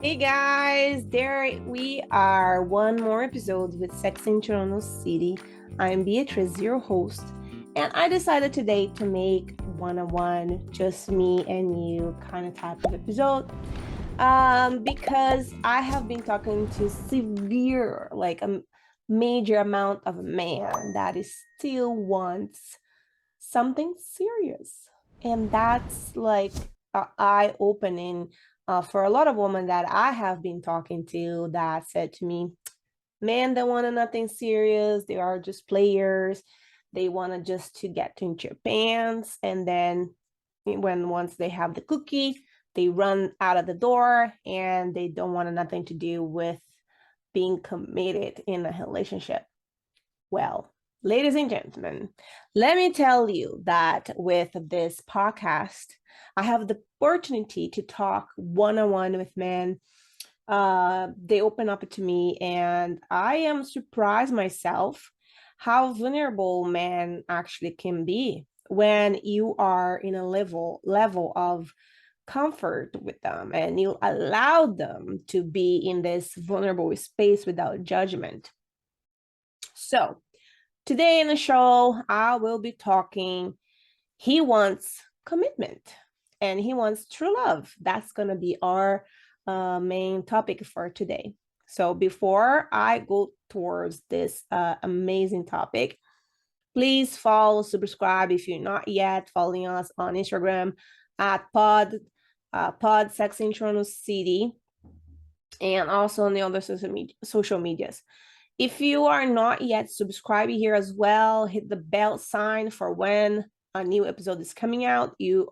Hey guys, there we are. One more episode with Sex in Toronto City. I'm Beatriz, your host, and I decided today to make one-on-one, just me and you kind of type of episode. Because I have been talking to severe, like a major amount of man that is still wants something serious. And that's like eye-opening for a lot of women that I have been talking to that said to me, man, they want nothing serious. They are just players. They want to just to get into your pants. And then once they have the cookie, they run out of the door and they don't want nothing to do with being committed in a relationship. Well, ladies and gentlemen, let me tell you that with this podcast, I have the opportunity to talk one-on-one with men. They open up to me, and I am surprised myself how vulnerable men actually can be when you are in a level of comfort with them and you allow them to be in this vulnerable space without judgment. So, today in the show, I will be talking. He wants commitment and he wants true love. That's going to be our main topic for today. So, before I go towards this amazing topic, please follow, subscribe if you're not yet following us on Instagram at pod Sex in Toronto City, and also on the other social medias. If you are not yet subscribed here as well, hit the bell sign for when a new episode is coming out. You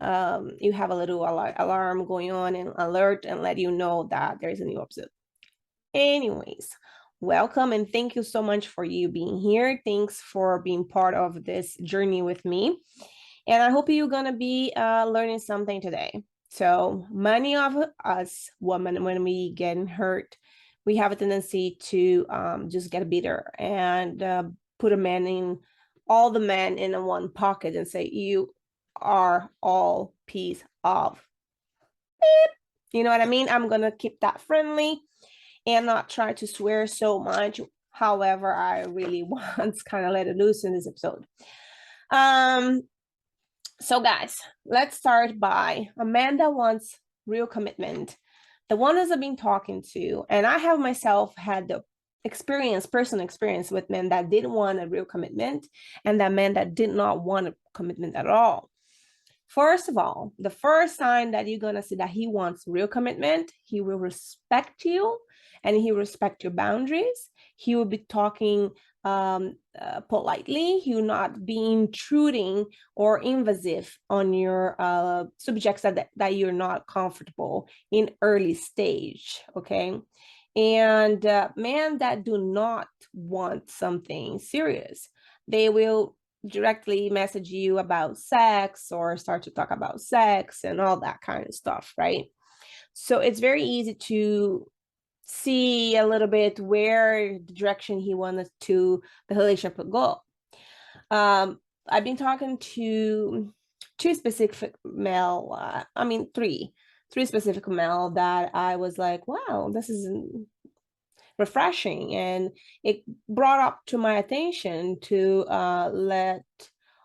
have a little alarm going on and alert and let you know that there is a new episode. Anyways, welcome and thank you so much for you being here. Thanks for being part of this journey with me. And I hope you're gonna be learning something today. So many of us women, when we get hurt, we have a tendency to just get bitter and put all the men in one pocket and say, you are all piece of beep. You know what I mean? I'm gonna keep that friendly and not try to swear so much. However, I really want to kind of let it loose in this episode. So guys, let's start by Amanda wants real commitment. The one that I've been talking to, and I have myself had the personal experience with men that didn't want a real commitment and that men that did not want a commitment at all. First of all, the first sign that you're gonna see that he wants real commitment, he will respect you and he respect your boundaries. He will be talking politely. He will not be intruding or invasive on your subjects that you're not comfortable in early stage, okay? And men that do not want something serious, they will directly message you about sex or start to talk about sex and all that kind of stuff, right? So it's very easy to see a little bit where the direction he wanted to the relationship go. I've been talking to two specific male, three specific male that I was like, wow, this is refreshing, and it brought up to my attention to let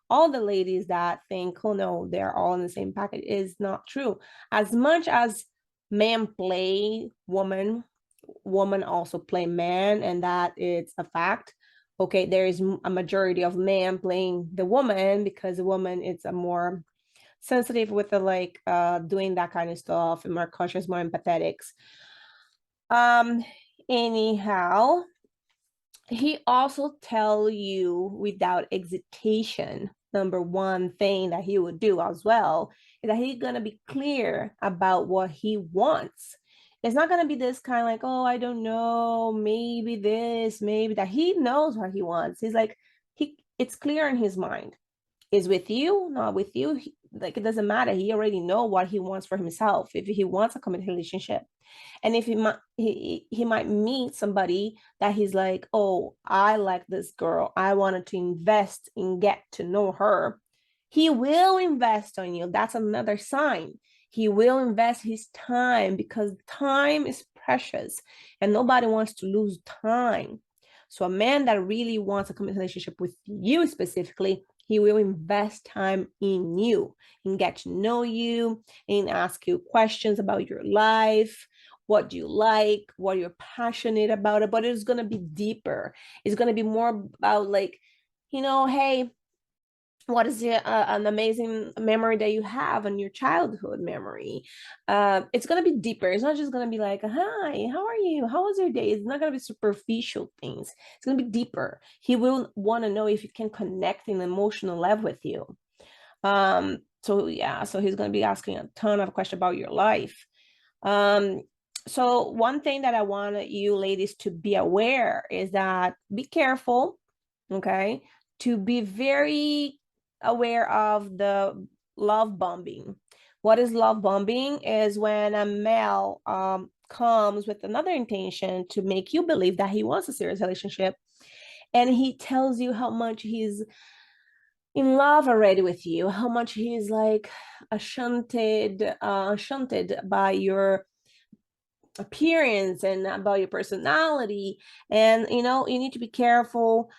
all the ladies that think, oh no, they're all in the same package, is not true. As much as men play woman also play man, and that is a fact. Okay, there is a majority of men playing the woman because the woman is a more sensitive with the doing that kind of stuff and more cautious, more empathetic. um Anyhow, he also tell you without hesitation, number one thing that he would do as well is that he's gonna be clear about what he wants. It's not gonna be this kind of like, oh, I don't know, maybe this, maybe that. He knows what he wants. He's like, it's clear in his mind. Is with you, not with you. Like, it doesn't matter. He already know what he wants for himself. If he wants a committed relationship, and if he might meet somebody that he's like, oh, I like this girl, I wanted to invest in get to know her, he will invest on you. That's another sign. He will invest his time because time is precious and nobody wants to lose time. So a man that really wants a committed relationship with you specifically, he will invest time in you, and get to know you, and ask you questions about your life. What do you like? What you're passionate about? But it's going to be deeper. It's going to be more about like, hey, what is an amazing memory that you have in your childhood memory? It's going to be deeper. It's not just going to be like, hi, how are you? How was your day? It's not going to be superficial things. It's going to be deeper. He will want to know if he can connect in an emotional level with you. So yeah, so he's going to be asking a ton of questions about your life. So one thing that I want you ladies to be aware is that be careful, okay, to be very aware of the love bombing. What is love bombing? Is when a male comes with another intention to make you believe that he wants a serious relationship, and he tells you how much he's in love already with you, how much he's like shunted by your appearance and about your personality. And you need to be careful.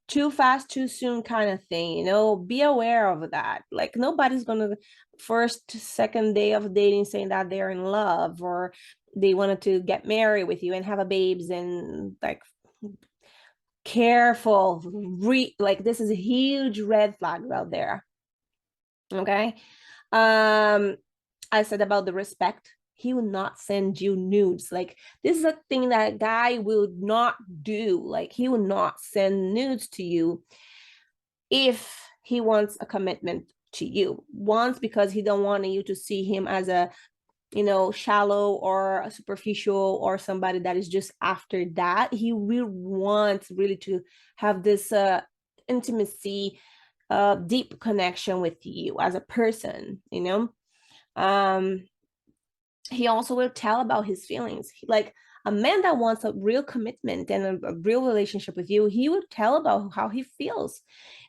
Too fast, too soon kind of thing, be aware of that. Like nobody's gonna first, second day of dating saying that they're in love or they wanted to get married with you and have a babes, and like careful, like this is a huge red flag out there. Okay. I said about the respect. He will not send you nudes. Like this is a thing that a guy will not do. Like he will not send nudes to you if he wants a commitment to you. Once, because he don't want you to see him as a shallow or a superficial or somebody that is just after that. He will want really to have this intimacy, deep connection with you as a person. He also will tell about his feelings. Like a man that wants a real commitment and a real relationship with you, he would tell about how he feels.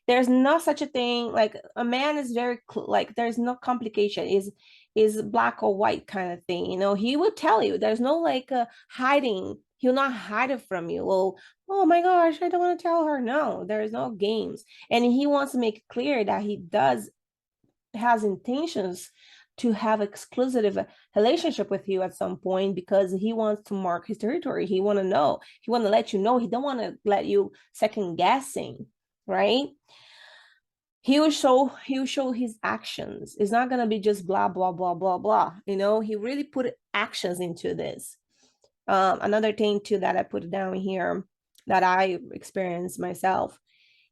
There's not such a thing. Like a man is very like there's no complication. Is black or white kind of thing. He will tell you. There's no like hiding. He'll not hide it from you. Well, oh my gosh, I don't want to tell her. No, there's no games. And he wants to make it clear that he has intentions to have exclusive relationship with you at some point, because he wants to mark his territory. He want to know. He want to let you know. He don't want to let you second guessing, right? He will show his actions. It's not going to be just blah blah blah blah blah. He really put actions into this. Another thing too that I put down here that I experienced myself,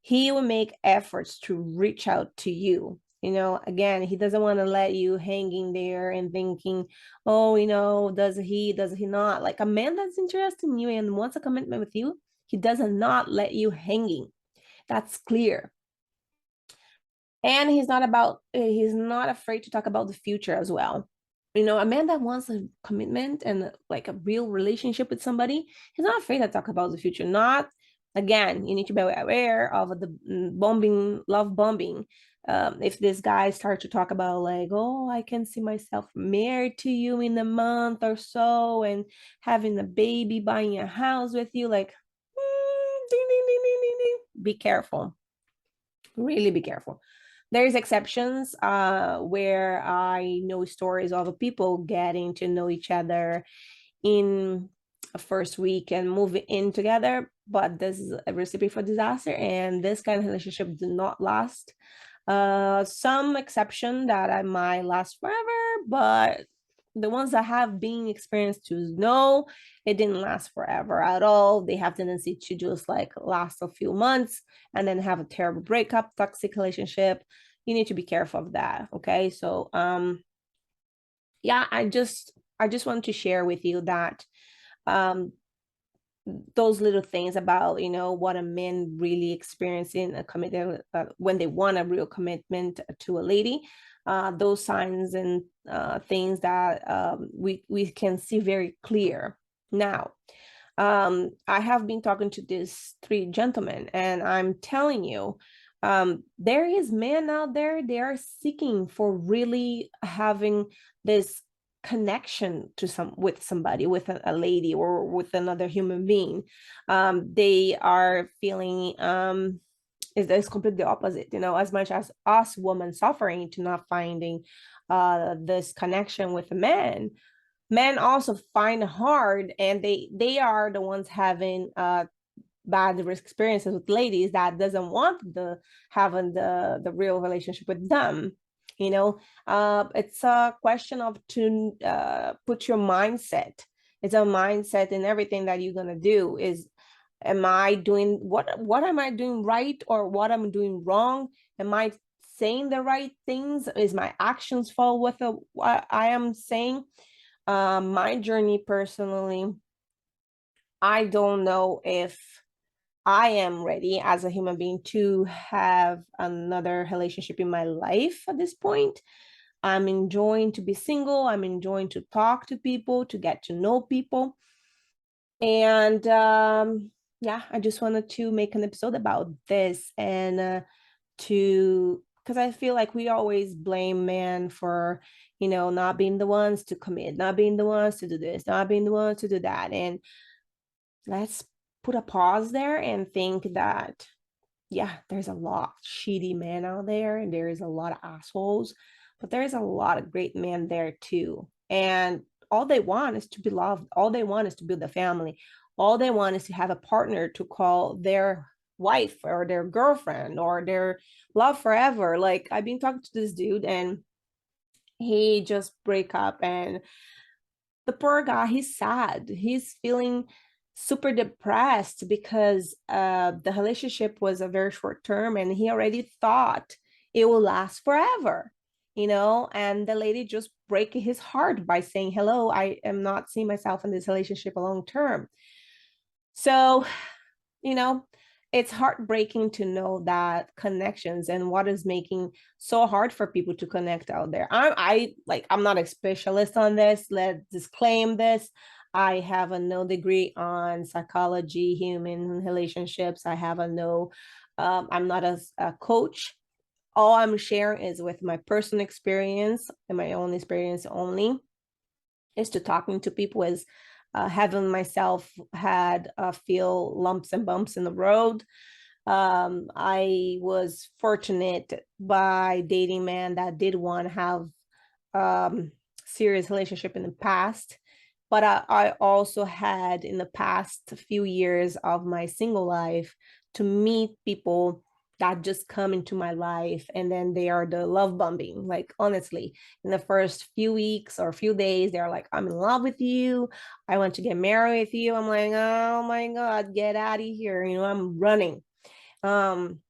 he will make efforts to reach out to you. Again, he doesn't want to let you hanging there and thinking, oh, does he not? Like a man that's interested in you and wants a commitment with you, he does not let you hanging. That's clear. And he's not afraid to talk about the future as well. A man that wants a commitment and like a real relationship with somebody, he's not afraid to talk about the future. Not, again, you need to be aware of the love bombing. If this guy starts to talk about like, oh, I can see myself married to you in a month or so and having a baby, buying a house with you, like, ding, ding, ding, ding, ding, ding. Be careful. Really be careful. There's exceptions where I know stories of people getting to know each other in a first week and moving in together, but this is a recipe for disaster, and this kind of relationship do not last. Some exception that I might last forever, but the ones that have been experienced to know it didn't last forever at all. They have tendency to just like last a few months and then have a terrible breakup, toxic relationship. You need to be careful of that. Okay. So yeah, I just want to share with you that those little things about what a man really experiencing a commitment when they want a real commitment to a lady, those signs and things that we can see very clear now. I have been talking to these three gentlemen, and I'm telling you, There is men out there, they are seeking for really having this connection to some with somebody, with a lady or with another human being. They are feeling is completely opposite, as much as us women suffering to not finding this connection with a man. Men also find hard, and they are the ones having bad experiences with ladies that doesn't want having the real relationship with them. It's a question of to put your mindset. It's a mindset in everything that you're gonna do. Am I doing what am I doing right, or what I'm doing wrong? Am I saying the right things? Is my actions fall with what I am saying? My journey personally, I don't know if I am ready as a human being to have another relationship in my life at this point. I'm enjoying to be single. I'm enjoying to talk to people, to get to know people. And yeah, I just wanted to make an episode about this, and because I feel like we always blame men for, not being the ones to commit, not being the ones to do this, not being the ones to do that. And let's put a pause there and think that, yeah, there's a lot of shitty men out there, and there is a lot of assholes, but there's a lot of great men there too. And all they want is to be loved. All they want is to build a family. All they want is to have a partner to call their wife or their girlfriend or their love forever. Like, I've been talking to this dude, and he just break up, and the poor guy, he's sad. He's feeling super depressed because the relationship was a very short term, and he already thought it will last forever, and the lady just break his heart by saying, hello, I am not seeing myself in this relationship long term. So, you know, it's heartbreaking to know that connections and what is making so hard for people to connect out there. I'm not a specialist on this. Let's disclaim this. I have a no degree on psychology, human relationships. I have a no, I'm not a coach. All I'm sharing is with my personal experience and my own experience only, is to talking to people, is having myself had feel lumps and bumps in the road. I was fortunate by dating men that did want to have serious relationship in the past, but I also had in the past few years of my single life to meet people that just come into my life, and then they are the love bombing. Like, honestly, in the first few weeks or few days, they're like, I'm in love with you, I want to get married with you. I'm like, oh my God, get out of here, I'm running. um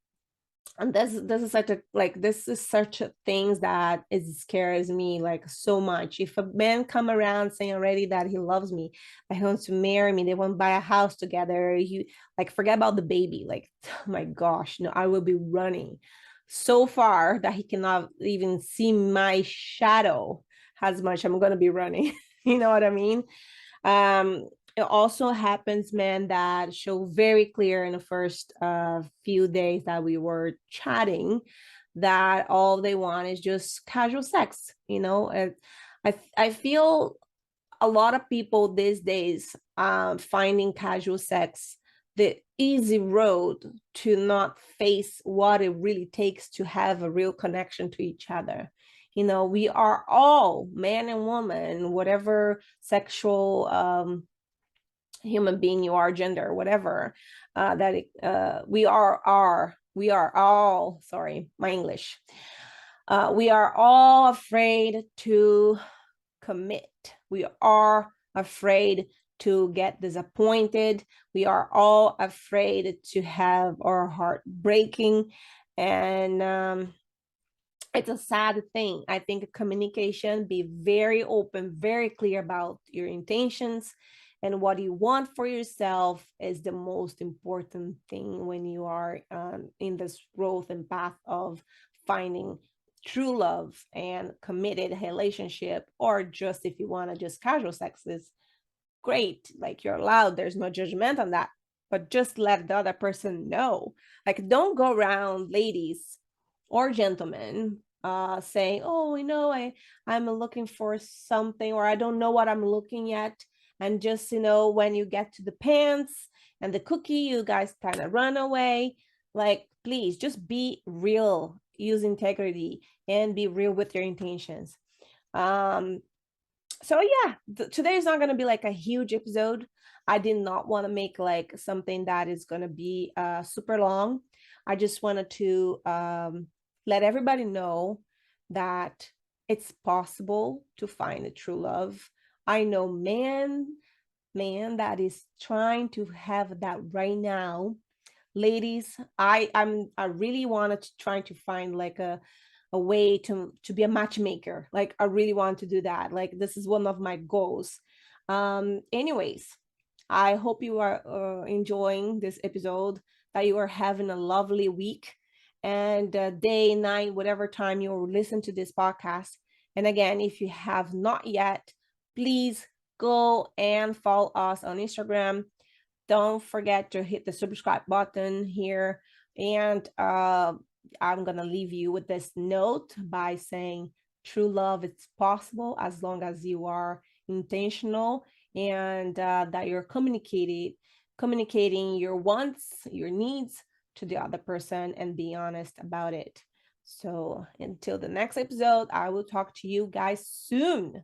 and this is such a things that it scares me like so much. If a man come around saying already that he loves me, that he wants to marry me, they want to buy a house together, you like forget about the baby, like, oh my gosh, no, I will be running so far that he cannot even see my shadow. As much I'm going to be running. You know what I mean? It also happens, man, that show very clear in the first few days that we were chatting, that all they want is just casual sex. I feel a lot of people these days finding casual sex the easy road to not face what it really takes to have a real connection to each other. We are all, man and woman, whatever sexual human being you are, gender, whatever, we are all, sorry, my English, we are all afraid to commit. We are afraid to get disappointed. We are all afraid to have our heart breaking. And it's a sad thing. I think communication, be very open, very clear about your intentions and what you want for yourself is the most important thing when you are in this growth and path of finding true love and committed relationship, or just if you want to just casual sex is great. Like, you're allowed. There's no judgment on that. but just let the other person know. Like, don't go around, ladies or gentlemen, saying, oh, I'm looking for something, or I don't know what I'm looking at. And just, when you get to the pants and the cookie, you guys kind of run away. Like, please just be real, use integrity, and be real with your intentions. So yeah, today is not going to be like a huge episode. I did not want to make like something that is going to be super long. I just wanted to let everybody know that it's possible to find a true love. I know man that is trying to have that right now. Ladies, I really wanted to try to find like a way to be a matchmaker. Like, I really want to do that. Like, this is one of my goals. Anyways, I hope you are enjoying this episode, that you are having a lovely week and day, night, whatever time you listen to this podcast. And again, if you have not yet, please go and follow us on Instagram. Don't forget to hit the subscribe button here. And I'm going to leave you with this note by saying true love is possible as long as you are intentional, and that you're communicating your wants, your needs to the other person, and be honest about it. So until the next episode, I will talk to you guys soon.